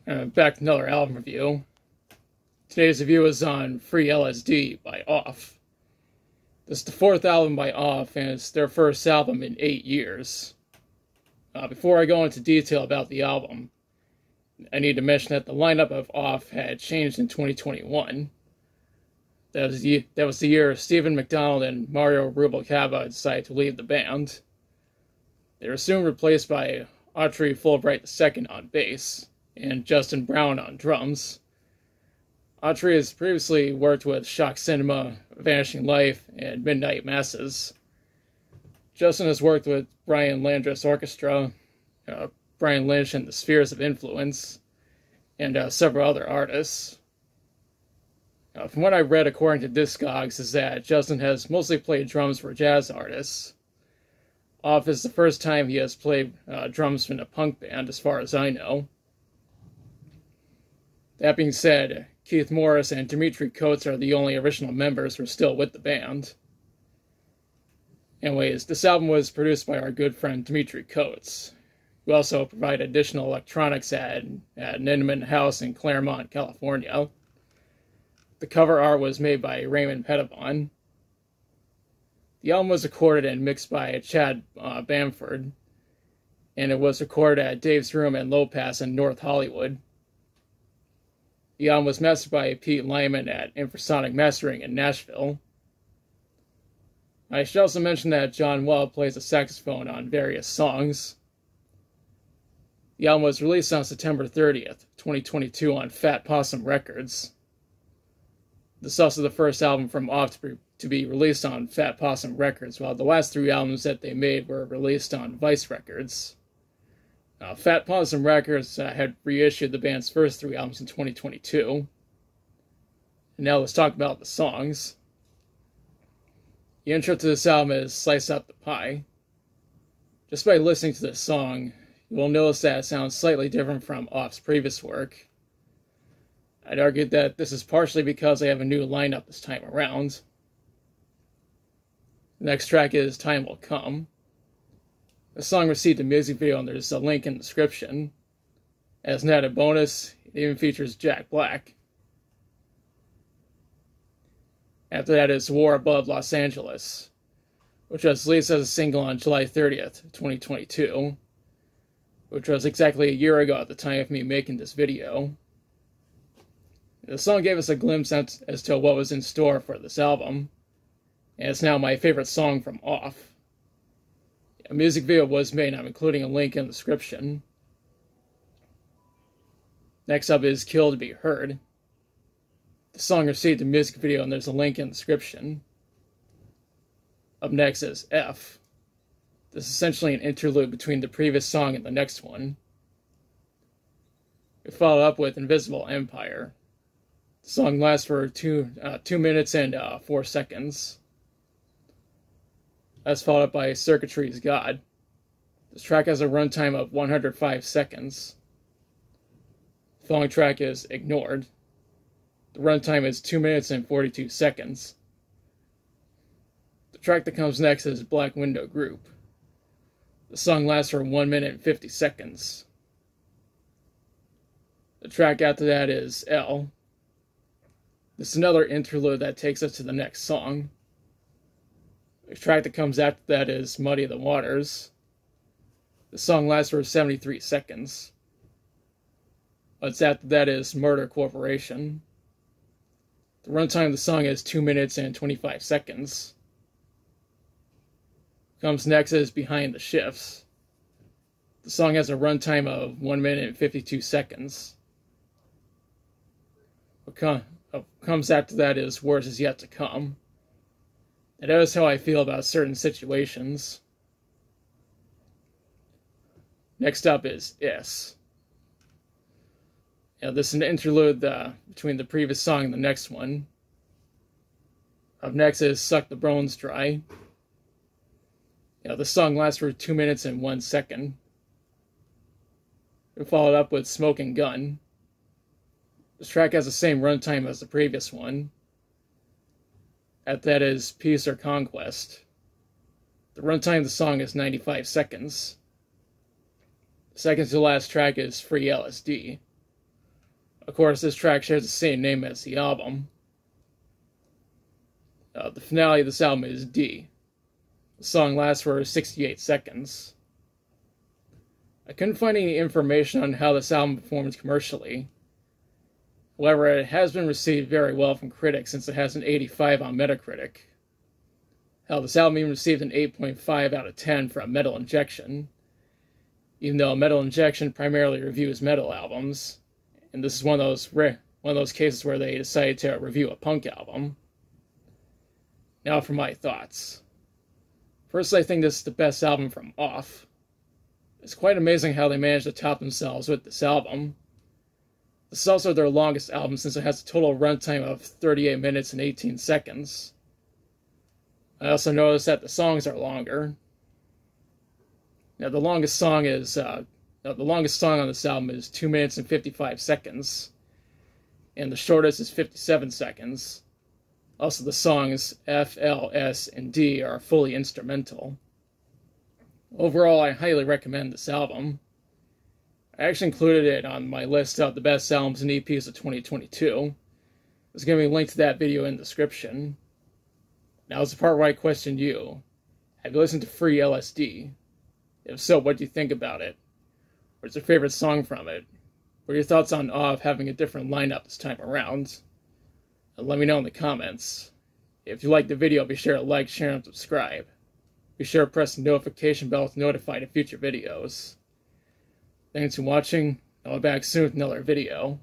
Back to another album review. Today's review is on Free LSD by Off. This is the fourth album by Off, and it's their first album in 8 years. Before I go into detail about the album, I need to mention that the lineup of Off had changed in 2021. That was the year Stephen McDonald and Mario Rubalcaba decided to leave the band. They were soon replaced by Autry Fulbright II on bass, and Justin Brown on drums. Autry has previously worked with Shock Cinema, Vanishing Life, and Midnight Masses. Justin has worked with Brian Landrus Orchestra, Brian Lynch and the Spheres of Influence, and several other artists. From what I've read according to Discogs is that Justin has mostly played drums for jazz artists. Off is the first time he has played drums in a punk band, as far as I know. That being said, Keith Morris and Dimitri Coates are the only original members who are still with the band. Anyways, this album was produced by our good friend Dimitri Coates, who also provided additional electronics at an intimate house in Claremont, California. The cover art was made by Raymond Pettibon. The album was recorded and mixed by Chad Bamford, and it was recorded at Dave's Room in Low Pass in North Hollywood. The album was mastered by Pete Lyman at Infrasonic Mastering in Nashville. I should also mention that John Webb plays the saxophone on various songs. The album was released on September 30th, 2022 on Fat Possum Records. This is also the first album from Off to be released on Fat Possum Records, while the last 3 albums that they made were released on Vice Records. Fat Possum Records had reissued the band's first 3 albums in 2022. And now let's talk about the songs. The intro to this album is Slice Up the Pie. Just by listening to this song, you will notice that it sounds slightly different from Off's previous work. I'd argue that this is partially because they have a new lineup this time around. The next track is Time Will Come. The song received a music video, and there's a link in the description. As an added bonus, it even features Jack Black. After that is War Above Los Angeles, which was released as a single on July 30th, 2022, which was exactly a year ago at the time of me making this video. The song gave us a glimpse as to what was in store for this album, and it's now my favorite song from Off. A music video was made, and I'm including a link in the description. Next up is Kill to Be Heard. The song received a music video, and there's a link in the description. Up next is F. This is essentially an interlude between the previous song and the next one. We followed up with Invisible Empire. The song lasts for 2 minutes and 4 seconds. That's followed up by Circuitry's God. This track has a runtime of 105 seconds. The following track is Ignored. The runtime is 2 minutes and 42 seconds. The track that comes next is Black Window Group. The song lasts for 1 minute and 50 seconds. The track after that is L. This is another interlude that takes us to the next song. The track that comes after that is Muddy the Waters. The song lasts for 73 seconds. What's after that is Murder Corporation. The runtime of the song is 2 minutes and 25 seconds. Comes next is Behind the Shifts. The song has a runtime of 1 minute and 52 seconds. What comes after that is Worse Is Yet to Come. And that is how I feel about certain situations. Next up is Is. This is an interlude between the previous song and the next one. Up next is Suck the Bones Dry. The song lasts for 2 minutes and 1 second. We followed up with Smoking Gun. This track has the same runtime as the previous one. That is Peace or Conquest. The runtime of the song is 95 seconds. The second to last track is Free LSD. Of course, this track shares the same name as the album. The finale of this album is D. The song lasts for 68 seconds. I couldn't find any information on how this album performs commercially. However, it has been received very well from critics since it has an 85 on Metacritic. Hell, this album even received an 8.5 out of 10 from Metal Injection, even though Metal Injection primarily reviews metal albums, and this is one of those cases where they decided to review a punk album. Now for my thoughts. First, I think this is the best album from Off. It's quite amazing how they managed to top themselves with this album. This is also their longest album since it has a total runtime of 38 minutes and 18 seconds. I also noticed that the songs are longer. Now the longest song on this album is 2 minutes and 55 seconds, and the shortest is 57 seconds. Also, the songs F, L, S, and D are fully instrumental. Overall, I highly recommend this album. I actually included it on my list of the best albums and EPs of 2022. There's going to be a link to that video in the description. Now is the part where I question you. Have you listened to Free LSD? If so, what do you think about it? What's your favorite song from it? What are your thoughts on Off having a different lineup this time around? And let me know in the comments. If you liked the video, be sure to like, share, and subscribe. Be sure to press the notification bell to be notified of future videos. Thanks for watching. I'll be back soon with another video.